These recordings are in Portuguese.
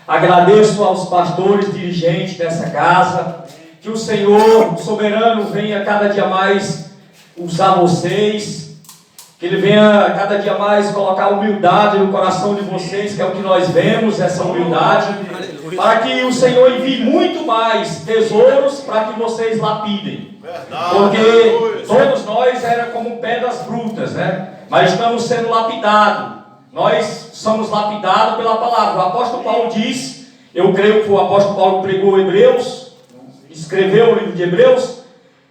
Agradeço aos pastores, dirigentes dessa casa. Que o Senhor, o soberano, venha cada dia mais usar vocês. Que Ele venha cada dia mais colocar humildade no coração de vocês, que é o que nós vemos, essa humildade. Para que o Senhor envie muito mais tesouros para que vocês lapidem. Porque todos nós éramos como pedras brutas, né? Mas estamos sendo lapidados. Nós somos lapidados pela palavra. O apóstolo Paulo diz, eu creio que o apóstolo Paulo pregou Hebreus, escreveu o livro de Hebreus,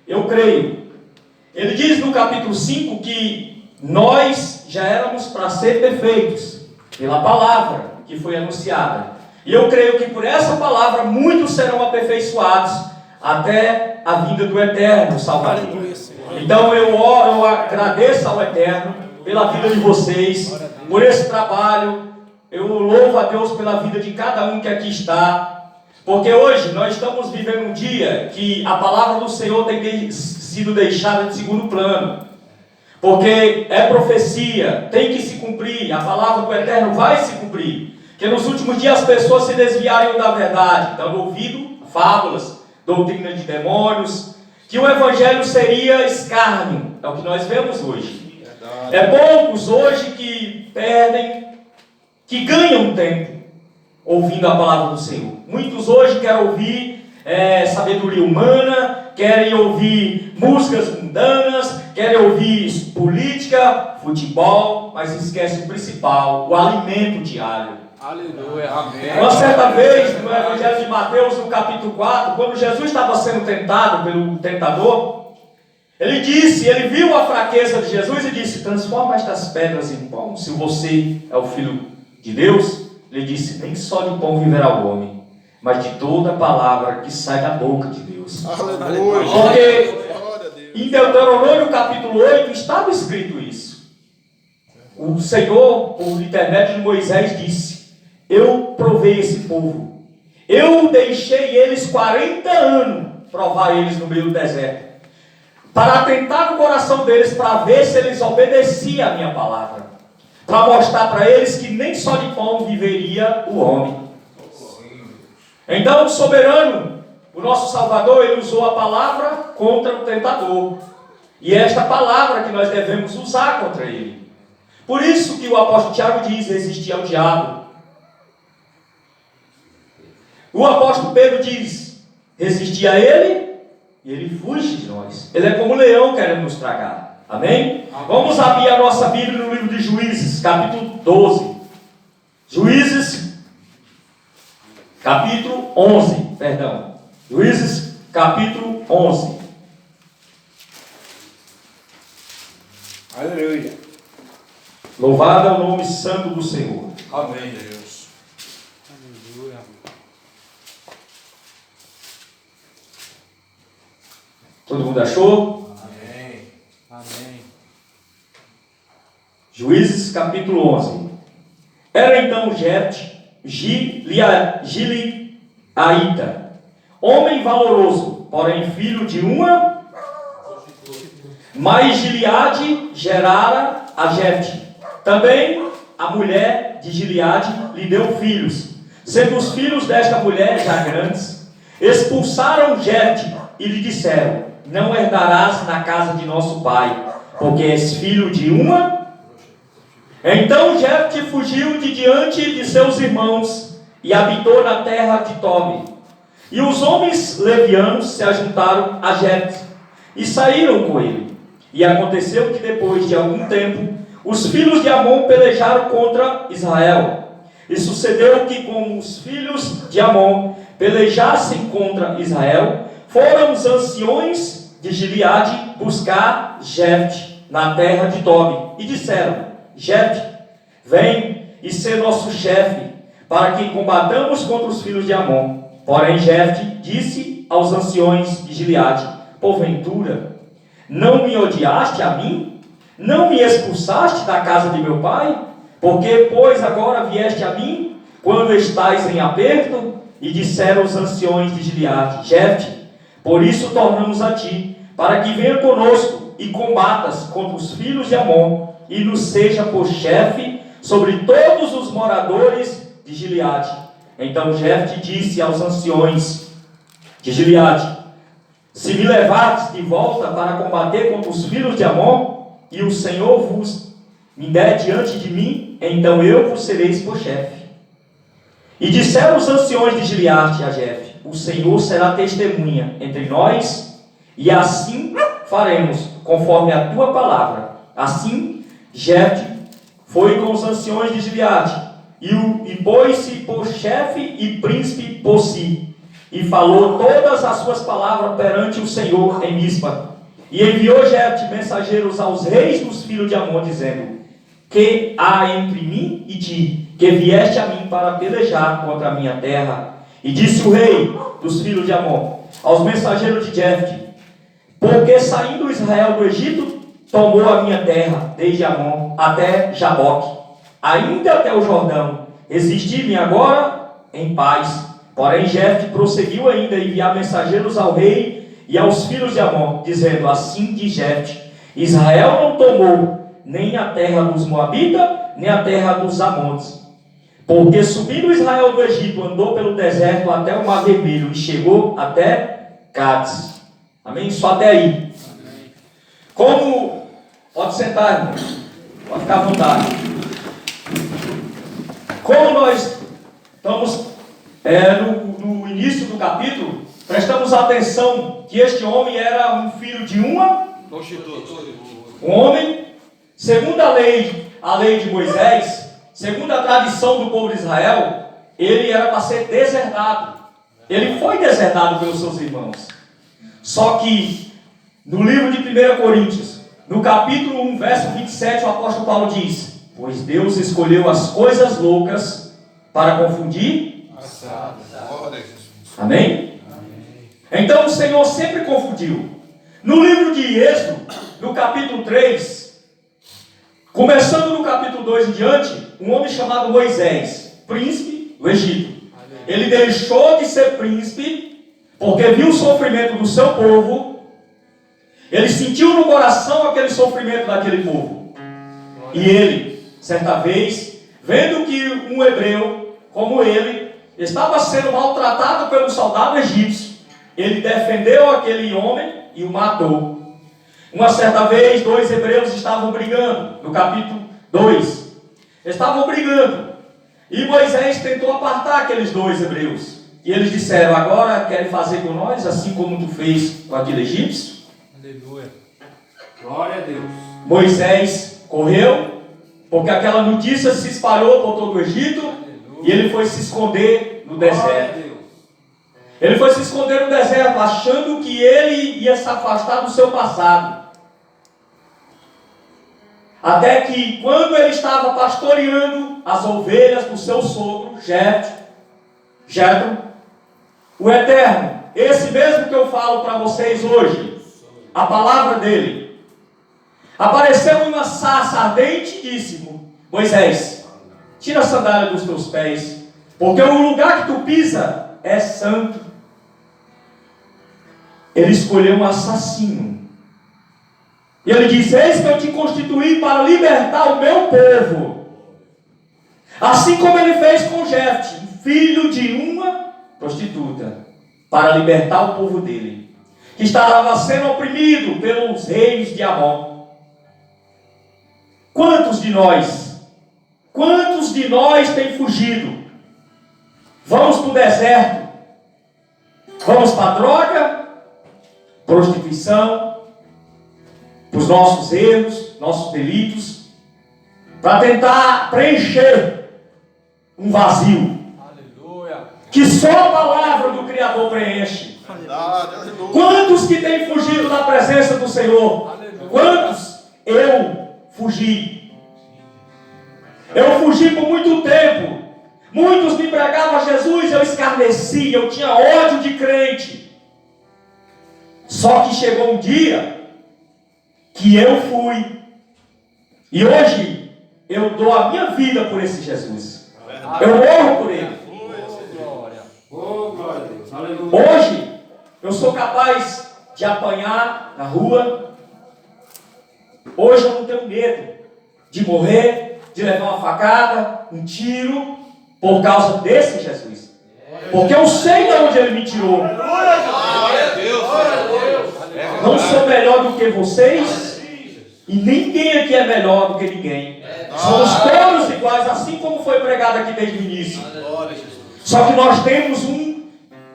eu creio. Ele diz no capítulo 5 que nós já éramos para ser perfeitos, pela palavra que foi anunciada. E eu creio que por essa palavra muitos serão aperfeiçoados até a vinda do Eterno Salvador. Então eu agradeço ao Eterno pela vida de vocês, por esse trabalho. Eu louvo a Deus pela vida de cada um que aqui está, porque hoje nós estamos vivendo um dia que a palavra do Senhor tem sido deixada de segundo plano, porque é profecia, tem que se cumprir, a palavra do Eterno vai se cumprir, que nos últimos dias as pessoas se desviariam da verdade, dando ouvido a fábulas, doutrina de demônios, que o Evangelho seria escárnio, é o que nós vemos hoje. É poucos hoje que perdem, que ganham tempo ouvindo a palavra do Senhor. Muitos hoje querem ouvir sabedoria humana, querem ouvir músicas mundanas, querem ouvir política, futebol, mas esquece o principal, o alimento diário. Aleluia, amém. Uma certa vez, no Evangelho de Mateus, no capítulo 4, quando Jesus estava sendo tentado pelo tentador, ele viu a fraqueza de Jesus e disse: transforma estas pedras em pão, se você é o Filho de Deus. Ele disse: nem só de pão viverá o homem, mas de toda palavra que sai da boca de Deus. Aleluia. Porque em Deuteronômio capítulo 8 estava escrito isso. O Senhor, por intermédio de Moisés, disse: eu provei esse povo, eu deixei eles 40 anos provar eles no meio do deserto, para atentar no coração deles, para ver se eles obedeciam a minha palavra, para mostrar para eles que nem só de pão viveria o homem. Então o soberano, o nosso Salvador, ele usou a palavra contra o tentador, e é esta palavra que nós devemos usar contra ele. Por isso que o apóstolo Tiago diz: resistir ao diabo. O apóstolo Pedro diz: resistir a ele e ele fuge de nós. Ele é como um leão querendo nos tragar. Amém? Vamos abrir a nossa Bíblia no livro de Juízes, capítulo 12. Juízes, capítulo 11, perdão. Juízes, capítulo 11. Aleluia. Louvado é o nome santo do Senhor. Amém, Deus. Aleluia. Todo mundo achou? Amém. Amém. Juízes capítulo 11. Era então Gileaita, homem valoroso, porém filho de uma, mas Gileade gerara a Jefte. Também a mulher de Gileade lhe deu filhos. Sendo os filhos desta mulher já grandes, expulsaram Jefte e lhe disseram: não herdarás na casa de nosso pai, porque és filho de uma. Então Jefte fugiu de diante de seus irmãos e habitou na terra de Tobi. E os homens levianos se ajuntaram a Jefte e saíram com ele. E aconteceu que depois de algum tempo, os filhos de Amon pelejaram contra Israel. E sucedeu que, como os filhos de Amon pelejassem contra Israel, foram os anciões de Gileade buscar Jefte na terra de Tobi, e disseram: Jefte, vem e ser nosso chefe, para que combatamos contra os filhos de Amon. Porém Jefte disse aos anciões de Gileade: porventura, não me odiaste a mim? Não me expulsaste da casa de meu pai? Porque, pois, agora vieste a mim, quando estás em aperto? E disseram os anciões de Gileade: Jefte, por isso tornamos a ti, para que venha conosco e combatas contra os filhos de Amon, e nos seja por chefe sobre todos os moradores de Gileade. Então Jefte disse aos anciões de Gileade: se me levardes de volta para combater contra os filhos de Amon, e o Senhor vos me der diante de mim, então eu vos sereis por chefe. E disseram os anciões de Gileade a Jefte: o Senhor será testemunha entre nós, e assim faremos, conforme a tua palavra. Assim Jefte foi com os anciões de Gileade, e pôs-se por chefe e príncipe por si, e falou todas as suas palavras perante o Senhor em Mispa. E enviou Jefte mensageiros aos reis dos filhos de Amon, dizendo: que há entre mim e ti, que vieste a mim para pelejar contra a minha terra? E disse o rei dos filhos de Amon aos mensageiros de Jefte: porque saindo Israel do Egito, tomou a minha terra, desde Amon até Jaboque, ainda até o Jordão. Resisti-me agora em paz. Porém Jefte prosseguiu ainda a enviar mensageiros ao rei e aos filhos de Amon, dizendo: assim diz Jefte: Israel não tomou nem a terra dos Moabitas, nem a terra dos Amontes. Porque subindo Israel do Egito, andou pelo deserto até o Mar Vermelho, e chegou até Cádiz. Amém? Só até aí. Como... Pode sentar, irmão. Pode ficar à vontade. Como nós estamos no início do capítulo, prestamos atenção que este homem era um filho de uma Prostituta. um homem, segundo a lei de Moisés, segundo a tradição do povo de Israel, ele era para ser deserdado. Ele foi deserdado pelos seus irmãos. Só que no livro de 1 Coríntios, no capítulo 1, verso 27, o apóstolo Paulo diz: pois Deus escolheu as coisas loucas para confundir. Amém? Então o Senhor sempre confundiu. No livro de Êxodo, no capítulo 3, começando no capítulo 2 em diante, um homem chamado Moisés, príncipe do Egito, ele deixou de ser príncipe porque viu o sofrimento do seu povo. Ele sentiu no coração aquele sofrimento daquele povo. E ele, certa vez, vendo que um hebreu como ele estava sendo maltratado pelo soldado egípcio, ele defendeu aquele homem e o matou. Uma certa vez, 2 hebreus estavam brigando, no capítulo 2. Estavam brigando. E Moisés tentou apartar aqueles 2 hebreus. E eles disseram: agora querem fazer com nós assim como tu fez com aquele egípcio? Aleluia. Glória a Deus. Moisés correu, porque aquela notícia se espalhou por todo o Egito. Aleluia. E ele foi se esconder no deserto. Ele foi se esconder no deserto, achando que ele ia se afastar do seu passado. Até que, quando ele estava pastoreando as ovelhas do seu sogro, Jetro, o Eterno, esse mesmo que eu falo para vocês hoje, a palavra dele, apareceu uma sarça ardente e disse: Moisés, tira a sandália dos teus pés, porque o lugar que tu pisa é santo. Ele escolheu um assassino. E ele diz: eis que eu te constituí para libertar o meu povo. Assim como ele fez com Jefte, filho de uma prostituta, para libertar o povo dele, que estava sendo oprimido pelos reis de Amon. Quantos de nós têm fugido? Vamos para o deserto, vamos para a droga, prostituição, para os nossos erros, nossos delitos, para tentar preencher um vazio. Aleluia. Que só a palavra do Criador preenche. Quantos que têm fugido da presença do Senhor? Aleluia. Quantos? Eu fugi. Eu fugi por muito tempo. Muitos me pregavam a Jesus, eu escarneci, eu tinha ódio de crente. Só que chegou um dia que eu fui. E hoje eu dou a minha vida por esse Jesus. Eu morro por ele. Oh, glória a Deus. Aleluia. Hoje eu sou capaz de apanhar na rua. Hoje eu não tenho medo de morrer, de levar uma facada, um tiro, por causa desse Jesus. Porque eu sei de onde Ele me tirou. Não sou melhor do que vocês, e ninguém aqui é melhor do que ninguém. Somos todos iguais, assim como foi pregado aqui desde o início. Só que nós temos um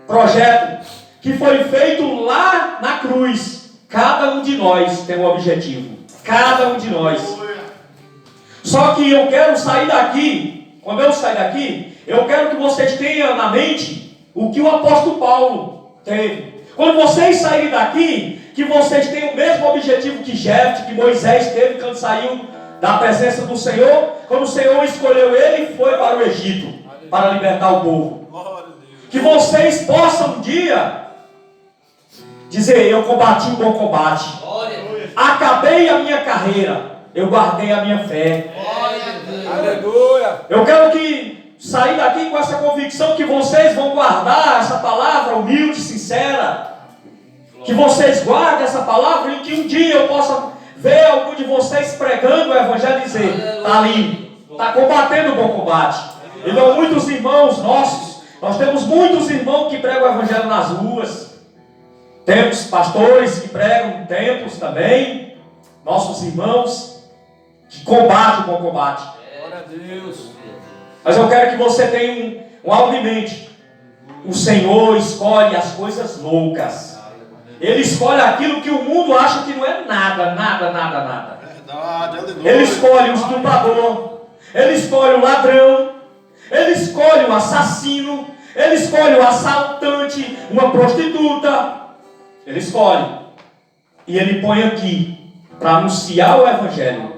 projeto que foi feito lá na cruz. Cada um de nós tem um objetivo. Cada um de nós. Só que eu quero sair daqui. Quando eu sair daqui, eu quero que vocês tenham na mente o que o apóstolo Paulo teve. Quando vocês saírem daqui, que vocês tenham o mesmo objetivo que Jefté, que Moisés teve quando saiu da presença do Senhor, quando o Senhor escolheu ele e foi para o Egito, para libertar o povo. Que vocês possam um dia dizer: eu combati o bom combate, acabei a minha carreira, eu guardei a minha fé. Aleluia. Eu quero que sair daqui com essa convicção que vocês vão guardar essa palavra humilde, sincera. Que vocês guardem essa palavra e que um dia eu possa ver algum de vocês pregando o Evangelho e dizer: está ali, está combatendo o bom combate. E não muitos irmãos nossos, nós temos muitos irmãos que pregam o Evangelho nas ruas. Temos pastores que pregam em templos também. Nossos irmãos que combatem o bom combate. Glória a Deus. Mas eu quero que você tenha um algo em mente. O Senhor escolhe as coisas loucas. Ele escolhe aquilo que o mundo acha que não é nada. Ele escolhe o estuprador. Ele escolhe o ladrão. Ele escolhe o assassino. Ele escolhe o assaltante, uma prostituta. Ele escolhe. E ele põe aqui para anunciar o Evangelho.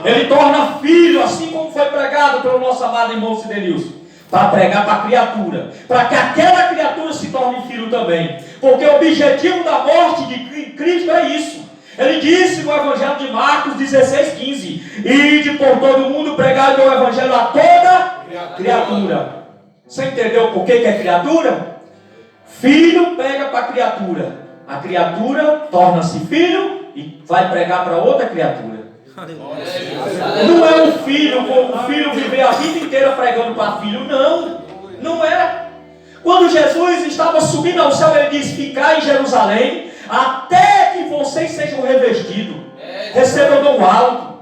Ele torna filho, assim como foi pregado pelo nosso amado irmão Cidenilson, para pregar para a criatura, para que aquela criatura se torne filho também. Porque o objetivo da morte de Cristo é isso. Ele disse no Evangelho de Marcos 16:15: ide por todo o mundo pregar o Evangelho a toda criatura. Você entendeu por que é criatura? Filho pega para a criatura torna-se filho e vai pregar para outra criatura. Não é um filho como um filho viver a vida inteira pregando para filho, não é. Quando Jesus estava subindo ao céu, ele disse: ficai em Jerusalém até que vocês sejam revestidos, recebam dom alto.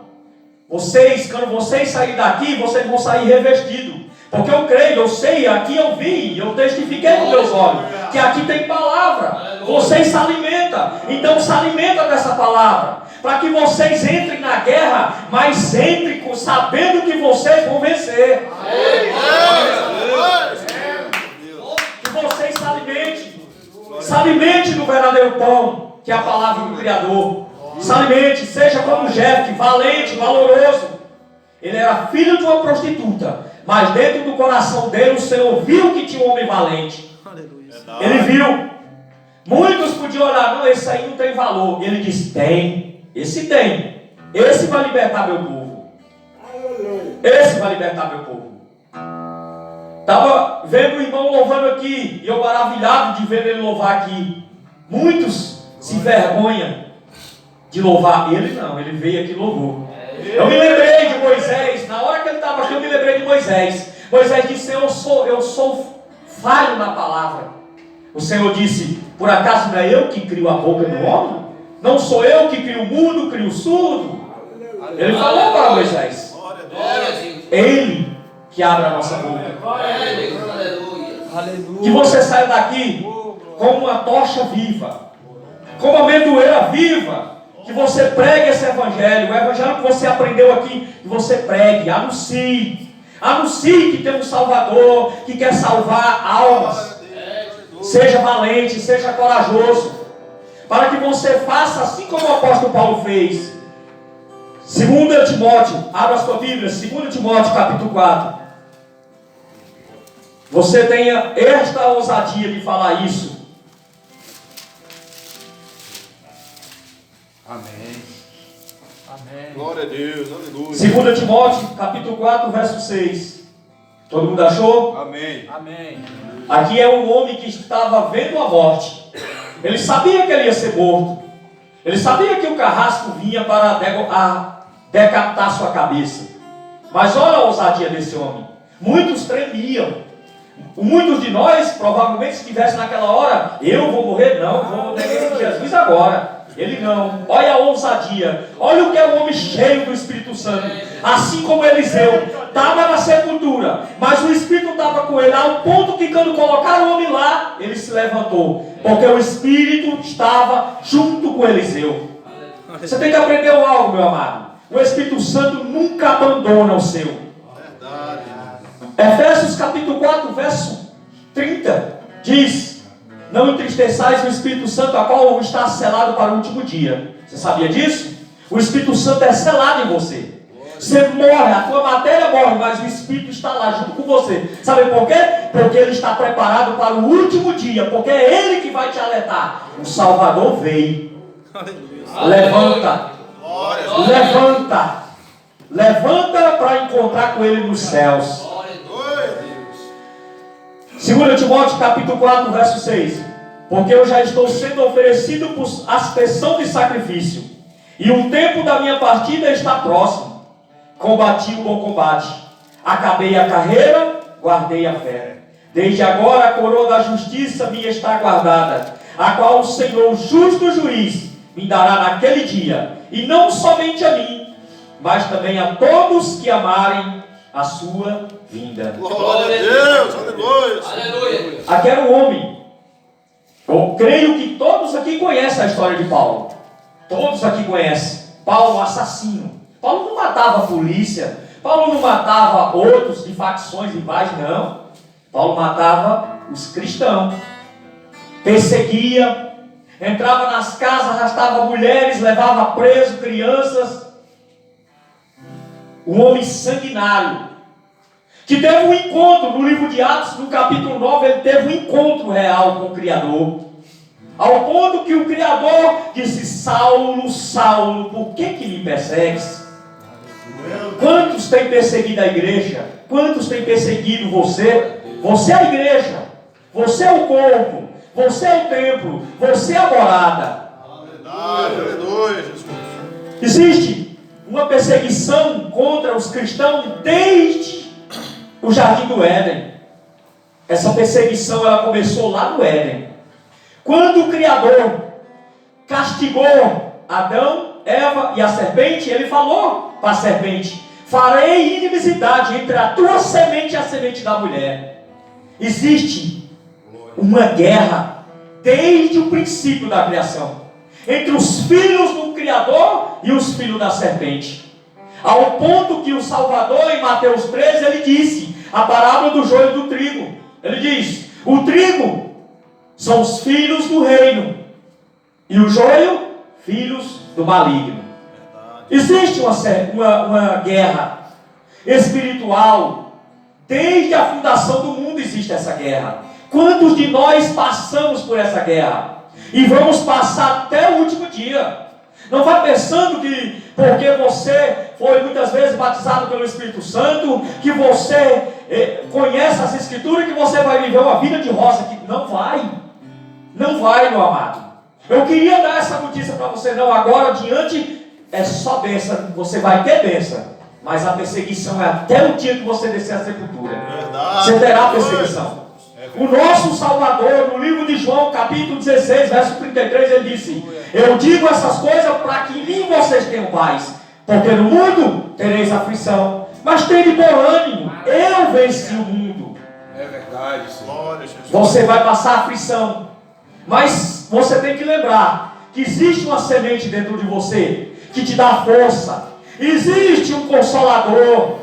Vocês, quando vocês saírem daqui, vocês vão sair revestidos. Porque eu creio, eu sei, aqui eu vi, eu testifiquei com meus olhos, que aqui tem palavra. Vocês se alimentam, então se alimenta dessa palavra, para que vocês entrem na guerra, mas entrem sabendo que vocês vão vencer. Que vocês se alimente do verdadeiro pão, que é a palavra do Criador. Se alimente, seja como Jefté, valente, valoroso. Ele era filho de uma prostituta, mas dentro do coração dele o Senhor viu que tinha um homem valente. Ele viu. Muitos podiam olhar: não, esse aí não tem valor. Ele disse: tem. Esse tem. Esse vai libertar meu povo. Esse vai libertar meu povo. Estava vendo o irmão louvando aqui, e eu maravilhado de ver ele louvar aqui. Muitos se envergonham de louvar. Ele não, ele veio aqui e louvou. Eu me lembrei de Moisés. Na hora que ele estava aqui, eu me lembrei de Moisés. Moisés disse: eu sou falho na palavra. O Senhor disse: por acaso não é eu que crio a boca do homem? Não sou eu que crio o mudo, crio o surdo? Ele falou para Moisés. Ele que abre a nossa boca. Que você saia daqui como uma tocha viva, como uma amendoeira viva. Que você pregue esse Evangelho. O Evangelho que você aprendeu aqui, que você pregue, anuncie. Anuncie que tem um Salvador, que quer salvar almas. Seja valente, seja corajoso, para que você faça assim como o apóstolo Paulo fez. 2 Timóteo, abra a sua Bíblia, 2 Timóteo capítulo 4. Você tenha esta ousadia de falar isso. Amém. Amém. Glória a Deus, aleluia. 2 Timóteo capítulo 4, verso 6. Todo mundo achou? Amém. Amém. Aqui é um homem que estava vendo a morte. Ele sabia que ele ia ser morto. Ele sabia que o carrasco vinha para decapitar sua cabeça. Mas olha a ousadia desse homem. Muitos tremiam. Muitos de nós, provavelmente, se estivesse naquela hora, eu vou morrer, não, vou negar Jesus agora. Ele não. Olha a ousadia. Olha o que é um homem cheio do Espírito Santo. Assim como Eliseu estava na sepultura, mas o Espírito estava com ele, ao ponto que quando colocaram o homem lá, ele se levantou. Porque o Espírito estava junto com Eliseu. Você tem que aprender algo, meu amado. O Espírito Santo nunca abandona o seu. Efésios capítulo 4, verso 30, diz: não entristeçais o Espírito Santo, a qual está selado para o último dia. Você sabia disso? O Espírito Santo é selado em você. Você morre, a tua matéria morre, mas o Espírito está lá junto com você. Sabe por quê? Porque ele está preparado para o último dia. Porque é ele que vai te alertar. O Salvador veio. Levanta. Levanta. Levanta para encontrar com ele nos céus. 2 Timóteo capítulo 4, verso 6. Porque eu já estou sendo oferecido por aspersão de sacrifício, e o tempo da minha partida está próximo. Combati o bom combate, acabei a carreira, guardei a fé. Desde agora a coroa da justiça me está guardada, a qual o Senhor, justo juiz, me dará naquele dia, e não somente a mim, mas também a todos que amarem a sua vinda. Glória a Deus, aleluia. Aleluia. Aqui era um homem. Eu creio que todos aqui conhecem a história de Paulo. Todos aqui conhecem. Paulo, assassino. Paulo não matava a polícia. Paulo não matava outros de facções rivais, não. Paulo matava os cristãos. Perseguia. Entrava nas casas, arrastava mulheres, levava preso crianças. Um homem sanguinário. Que teve um encontro no livro de Atos, no capítulo 9, ele teve um encontro real com o Criador. Ao ponto que o Criador disse: Saulo, Saulo, por que me persegues? Quantos têm perseguido a igreja? Quantos têm perseguido você? Você é a igreja. Você é o corpo. Você é o templo. Você é a morada. Aleluia, Jesus. Existe uma perseguição contra os cristãos desde o Jardim do Éden. Essa perseguição ela começou lá no Éden. Quando o Criador castigou Adão, Eva e a serpente, ele falou para a serpente: farei inimizade entre a tua semente e a semente da mulher. Existe uma guerra desde o princípio da criação entre os filhos do Criador e os filhos da serpente. Ao ponto que o Salvador, em Mateus 13, ele disse a parábola do joio e do trigo. Ele diz: o trigo são os filhos do reino, e o joio, filhos do maligno. Existe uma guerra espiritual. Desde a fundação do mundo existe essa guerra. Quantos de nós passamos por essa guerra? E vamos passar até o último dia. Não vá pensando que porque você foi muitas vezes batizado pelo Espírito Santo, que você conhece as Escrituras, que você vai viver uma vida de rosa. Que não vai. Não vai, meu amado. Eu queria dar essa notícia para você. Não, agora adiante é só bênção. Você vai ter bênção. Mas a perseguição é até o dia que você descer a sepultura. Verdade. Você terá perseguição. O nosso Salvador, no livro de João, capítulo 16, verso 33, ele disse: eu digo essas coisas para que em mim vocês tenham paz. Porque no mundo tereis aflição, mas tende bom ânimo. Eu venci o mundo. É verdade, Senhor. Glória a Jesus. Você vai passar aflição, mas você tem que lembrar que existe uma semente dentro de você que te dá força. Existe um consolador.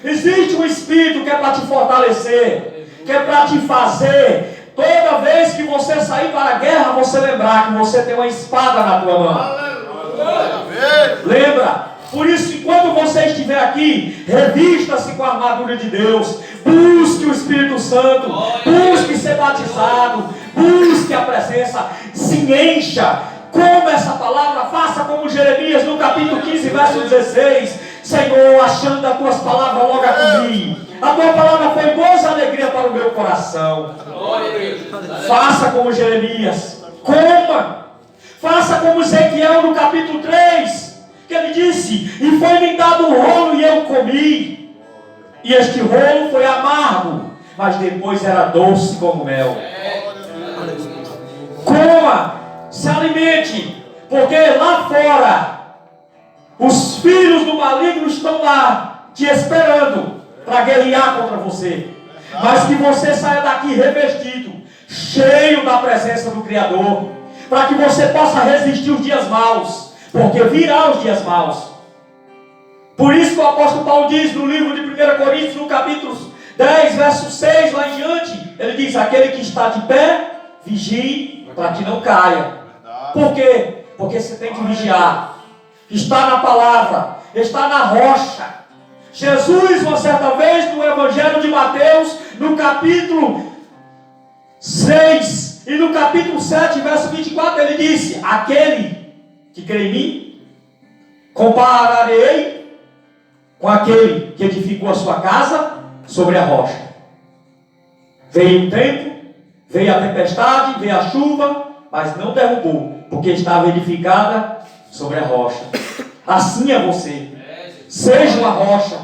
Existe um Espírito que é para te fortalecer, que é para te fazer, toda vez que você sair para a guerra, você lembrar que você tem uma espada na tua mão. Aleluia. Lembra? Por isso, enquanto você estiver aqui, revista-se com a armadura de Deus. Busque o Espírito Santo. Busque ser batizado. Busque a presença. Se encha. Como essa palavra, faça como Jeremias no capítulo 15, verso 16. Senhor, achando as tuas palavras, logo acudir. A tua palavra foi gozo e alegria para o meu coração. Faça como Jeremias. Coma. Faça como Ezequiel no capítulo 3. Que ele disse: e foi-me dado um rolo e eu comi. E este rolo foi amargo, mas depois era doce como mel. Coma, se alimente, porque lá fora os filhos do maligno estão lá te esperando para guerrear contra você. Mas que você saia daqui revestido, cheio da presença do Criador, para que você possa resistir os dias maus, porque virá os dias maus. Por isso que o apóstolo Paulo diz no livro de 1 Coríntios, no capítulo 10, verso 6, lá em diante, ele diz: aquele que está de pé, vigie para que não caia. Por quê? Porque você tem que vigiar. Está na palavra, está na rocha. Jesus, uma certa vez, no Evangelho de Mateus, no capítulo 6 e no capítulo 7, verso 24, ele disse: aquele que crê em mim, compararei com aquele que edificou a sua casa sobre a rocha. Veio o tempo, veio a tempestade, veio a chuva, mas não derrubou, porque estava edificada sobre a rocha. Assim é você. Seja uma rocha,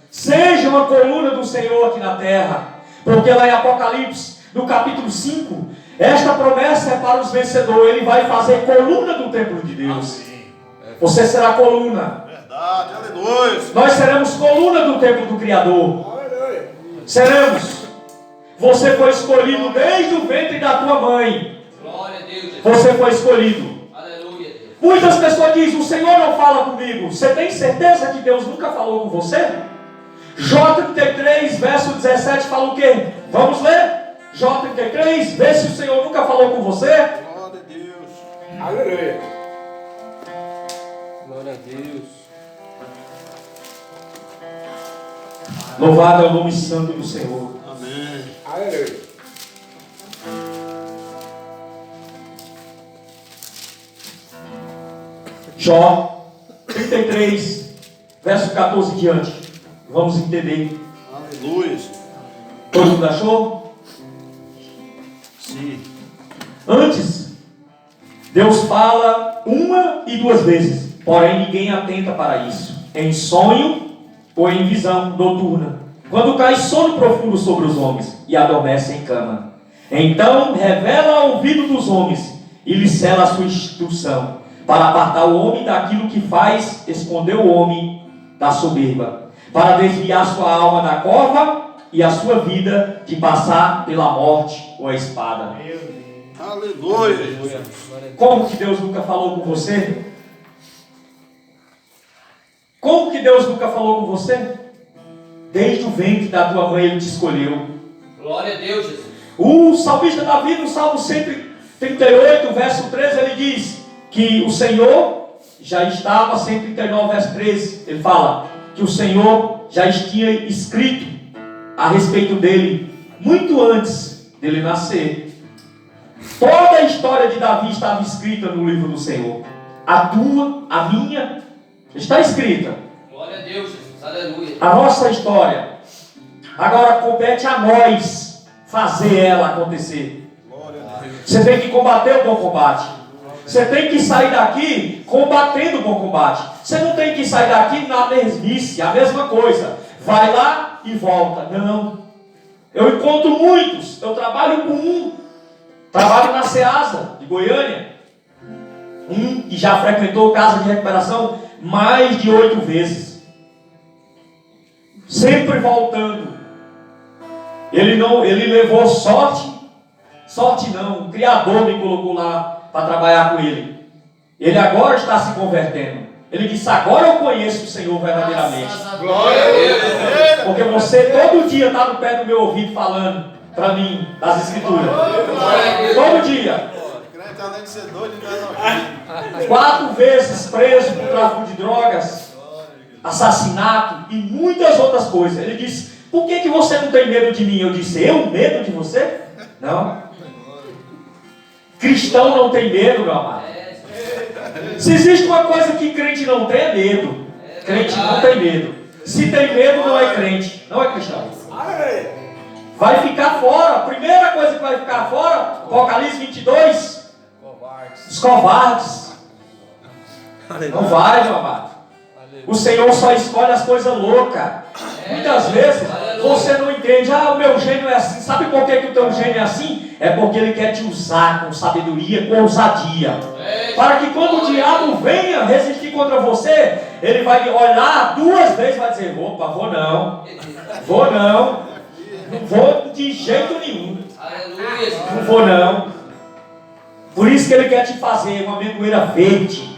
seja uma coluna do Senhor aqui na terra, porque lá em Apocalipse, no capítulo 5, esta promessa é para os vencedores. Ele vai fazer coluna do templo de Deus. Você será coluna. Verdade, aleluia. Nós seremos coluna do templo do Criador. Seremos. Você foi escolhido desde o ventre da tua mãe. Glória a Deus. Você foi escolhido. Aleluia. Muitas pessoas dizem: o Senhor não fala comigo. Você tem certeza que Deus nunca falou com você? Jó 33, verso 17 fala o quê? Vamos ler? Jó 33, vê se o Senhor nunca falou com você. Glória a Deus. Aleluia. Glória a Deus. Louvado é o nome santo do Senhor. Amém. Aleluia. Jó 33, verso 14 em diante. Vamos entender. Aleluia. Todo mundo achou? Sim. Antes, Deus fala uma e duas vezes, porém ninguém atenta para isso, em sonho ou em visão noturna, quando cai sono profundo sobre os homens e adormecem em cama. Então revela ao ouvido dos homens e lhe sela a sua instrução, para apartar o homem daquilo que faz esconder o homem da soberba, para desviar sua alma da cova e a sua vida de passar pela morte ou a espada. Aleluia. Como que Deus nunca falou com você? Como que Deus nunca falou com você? Desde o ventre da tua mãe Ele te escolheu. Glória a Deus, Jesus. O salmista Davi, no Salmo 138, verso 13, ele diz que o Senhor já estava, 139, verso 13, ele fala que o Senhor já tinha escrito a respeito dele muito antes dele nascer. Toda a história de Davi estava escrita no livro do Senhor. A tua, a minha, está escrita. Glória a Deus, Jesus. Aleluia. A nossa história. Agora compete a nós fazer ela acontecer. Glória a Deus. Você tem que combater o bom combate. Você tem que sair daqui combatendo o bom combate. Você não tem que sair daqui na mesmice, a mesma coisa. Vai lá e volta. Não. Eu encontro muitos. Eu trabalho com um. Trabalho na Ceasa de Goiânia. Um que já frequentou casa de recuperação mais de 8 vezes. Sempre voltando. Ele levou sorte. Sorte não. O Criador me colocou lá para trabalhar com ele. Ele agora está se convertendo. Ele disse: agora eu conheço o Senhor verdadeiramente. Glória a Deus. Porque você todo dia está no pé do meu ouvido falando para mim das Escrituras. Todo dia. Crente, além de ser doido, não é 4 vezes preso por tráfico de drogas, assassinato e muitas outras coisas. Ele disse: por que você não tem medo de mim? Eu disse: eu medo de você? Não. Cristão não tem medo, meu amado. Se existe uma coisa que crente não tem, é medo. Crente não tem medo. Se tem medo, não é crente, não é cristão. Vai ficar fora. A primeira coisa que vai ficar fora, Apocalipse 22, os covardes. Não vai, meu amado. O Senhor só escolhe as coisas loucas. Muitas vezes Você não entende, o meu gênio é assim. Sabe por que o teu gênio é assim? É porque ele quer te usar com sabedoria, com ousadia. Para que quando o diabo venha resistir contra você, ele vai olhar 2 vezes e vai dizer: opa, vou não, não vou de jeito nenhum, não vou não. Por isso que ele quer te fazer uma amendoeira verde.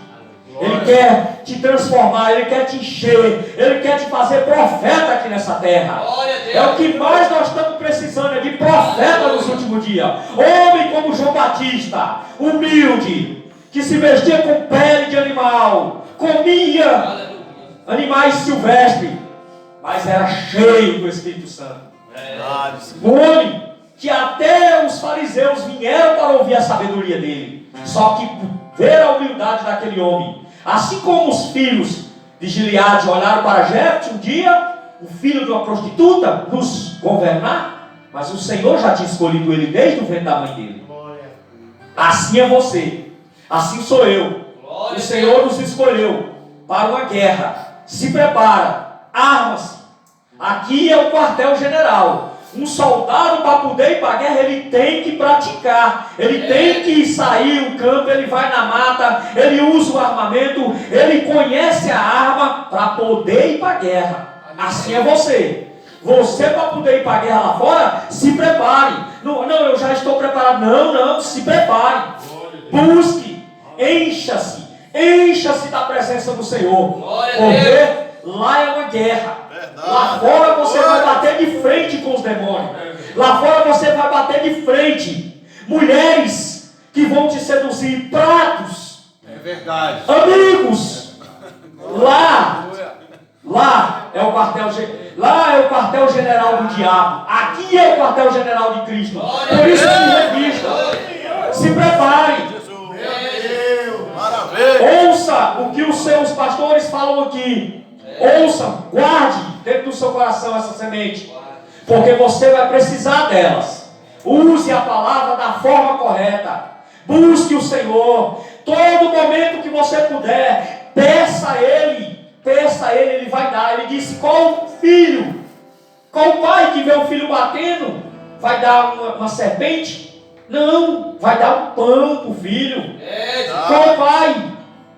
Ele quer te transformar, ele quer te encher, ele quer te fazer profeta aqui nessa terra. É o que mais nós estamos precisando, é de profeta nos últimos dias. Homem como João Batista, humilde, que se vestia com pele de animal, comia animais silvestres, mas era cheio do Espírito Santo. Um homem que até os fariseus vieram para ouvir a sabedoria dele. Só que ver a humildade daquele homem, assim como os filhos de Gileade olharam para Jefté um dia, o filho de uma prostituta, nos governar, mas o Senhor já tinha escolhido ele desde o ventre da mãe dele. Assim é você, assim sou eu. O Senhor nos escolheu para uma guerra. Se prepara, arma-se. Aqui é o quartel-general. Um soldado, para poder ir para a guerra, ele tem que praticar, ele tem que sair do campo, ele vai na mata, ele usa o armamento, ele conhece a arma para poder ir para a guerra. Assim é você. Você, para poder ir para a guerra lá fora, se prepare. Não, eu já estou preparado. Não, se prepare. Busque, encha-se da presença do Senhor. Porque lá é uma guerra. Lá fora você vai bater de frente com os demônios. Lá fora você vai bater de frente. Mulheres que vão te seduzir, pratos. É verdade. Amigos. Lá é o quartel-general do diabo. Aqui é o quartel-general de Cristo. Por isso se revista. Se prepare. Ouça o que os seus pastores falam aqui. Ouça, guarde dentro do seu coração essa semente, porque você vai precisar delas. Use a palavra da forma correta. Busque o Senhor. Todo momento que você puder, peça a Ele, Ele vai dar. Ele disse: qual filho, qual pai que vê o filho batendo, vai dar uma serpente? Não, vai dar um pão para o filho. Qual pai,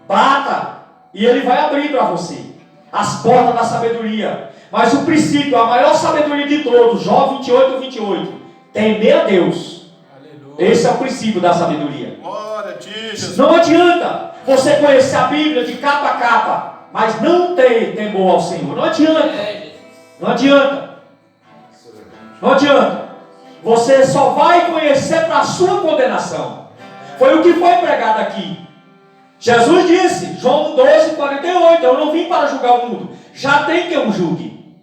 bata, e Ele vai abrir para você as portas da sabedoria. Mas o princípio, a maior sabedoria de todos, Jó 28, temer a Deus. Aleluia. Esse é o princípio da sabedoria. Glória a Ti, Jesus. Não adianta você conhecer a Bíblia de capa a capa, mas não ter temor ao Senhor. Não adianta. Você só vai conhecer para a sua condenação. Foi o que foi pregado aqui. Jesus disse, João 12:48, eu não vim para julgar o mundo, já tem que eu julgue.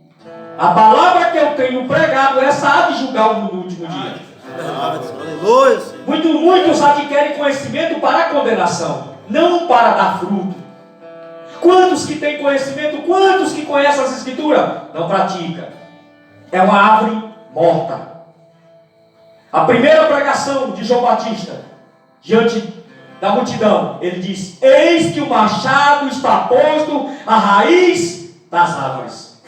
A palavra que eu tenho pregado, essa há de julgar o mundo no último dia. Aleluia. Muitos adquirem conhecimento para a condenação, não para dar fruto. Quantos que têm conhecimento, quantos que conhecem as escrituras, não pratica. É uma árvore morta. A primeira pregação de João Batista, diante da multidão, ele diz: eis que o machado está posto à raiz das árvores.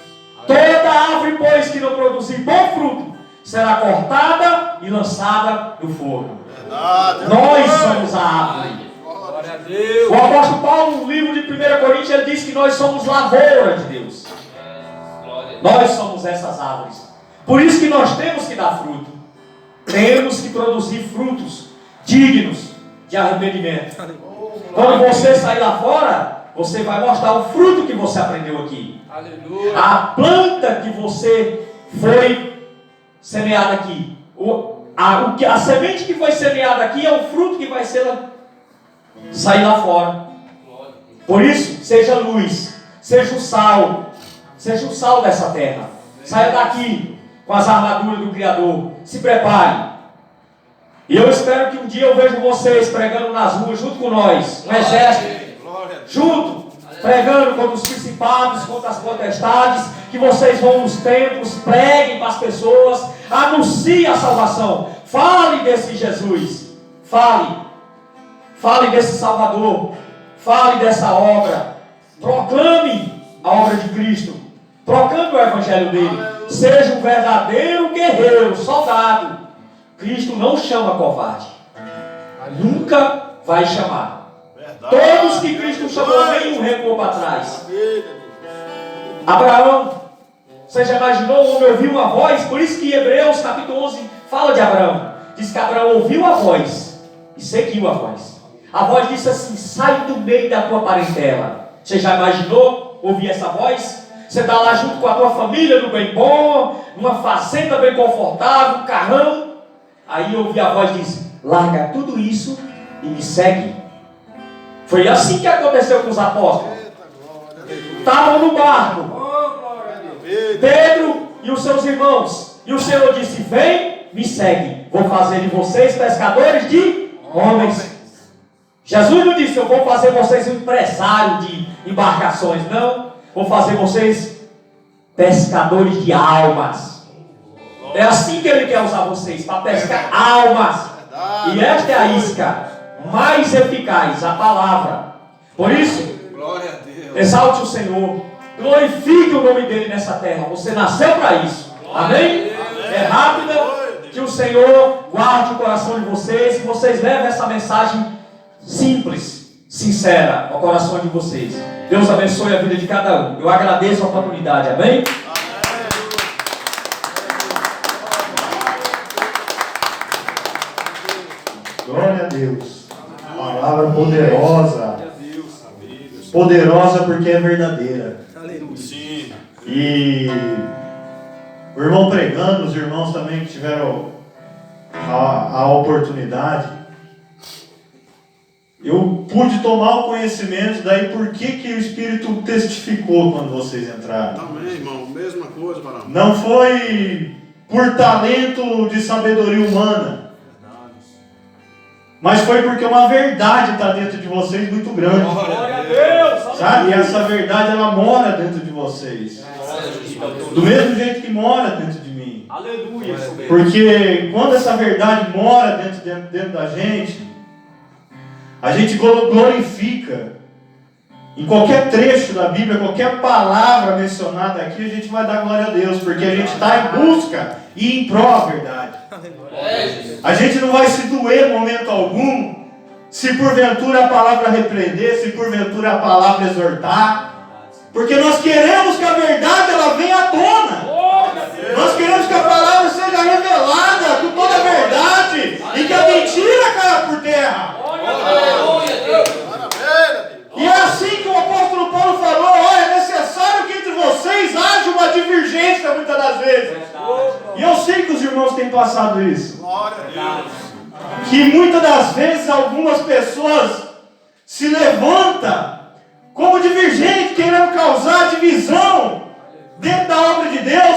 Toda árvore, pois, que não produzir bom fruto, será cortada e lançada no fogo. Nós somos a árvore. Glória a Deus. O apóstolo Paulo, no livro de 1 Coríntios, ele diz que nós somos lavoura de Deus. Nós somos essas árvores. Por isso que nós temos que dar fruto. Temos que produzir frutos dignos de arrependimento. Quando você sair lá fora, você vai mostrar o fruto que você aprendeu aqui. Aleluia. A planta que você foi semeada aqui. A semente que foi semeada aqui é o fruto que vai sair lá fora. Por isso, seja luz, seja o sal dessa terra. Saia daqui com as armaduras do Criador. Se prepare. E eu espero que um dia eu veja vocês pregando nas ruas junto com nós, um exército, junto, pregando contra os principados, contra as potestades, que vocês vão nos templos, preguem para as pessoas, anuncie a salvação, fale desse Jesus, fale desse Salvador, fale dessa obra, proclame a obra de Cristo, proclame o Evangelho dele. seja um verdadeiro guerreiro, soldado. Cristo não chama covarde. Nunca vai chamar. Todos que Cristo chamou, nenhum recuou para trás. Abraão, você já imaginou? O homem ouviu uma voz? Por isso que Hebreus capítulo 11 fala de Abraão. Diz que Abraão ouviu a voz e seguiu a voz. A voz disse assim: sai do meio da tua parentela. Você já imaginou ouvir essa voz? Você está lá junto com a tua família, no bem bom, numa fazenda bem confortável, carrão. Aí ouvi a voz e disse: larga tudo isso e me segue. Foi assim que aconteceu com os apóstolos. Estavam no barco, Pedro e os seus irmãos. E o Senhor disse: vem, me segue. Vou fazer de vocês pescadores de homens. Jesus não disse: eu vou fazer vocês um empresário de embarcações. Não. Vou fazer vocês pescadores de almas. É assim que Ele quer usar vocês, para pescar almas. E esta é a isca mais eficaz, a palavra. Por isso, Glória a Deus. exalte o Senhor, glorifique o nome dEle nessa terra. Você nasceu para isso. Amém? É rápida. Que o Senhor guarde o coração de vocês, que vocês levem essa mensagem simples, sincera ao coração de vocês. Deus abençoe a vida de cada um. Eu agradeço a oportunidade. Amém? Glória a Deus. Palavra poderosa. Poderosa porque é verdadeira. Sim. E o irmão pregando, os irmãos também que tiveram a oportunidade, eu pude tomar o conhecimento daí por que o Espírito testificou quando vocês entraram. Também, irmão. Mesma coisa, Barão. Não foi por talento de sabedoria humana, mas foi porque uma verdade está dentro de vocês muito grande. Glória a Deus. Sabe? E essa verdade, ela mora dentro de vocês. Do mesmo jeito que mora dentro de mim. Aleluia. Porque quando essa verdade mora dentro da gente, a gente glorifica. Em qualquer trecho da Bíblia, qualquer palavra mencionada aqui, a gente vai dar glória a Deus. Porque a gente está em busca e em pró da verdade. A gente não vai se doer em momento algum, se porventura a palavra repreender, se porventura a palavra exortar. Porque nós queremos que a verdade ela venha à tona. Nós queremos que a palavra seja revelada com toda a verdade e que a mentira caia por terra. E é assim que o apóstolo Paulo falou: olha, é necessário que entre vocês haja uma divergência muitas das vezes. E eu sei que os irmãos têm passado isso. Glória a Deus. Que muitas das vezes algumas pessoas se levantam como divergente, querendo causar divisão dentro da obra de Deus.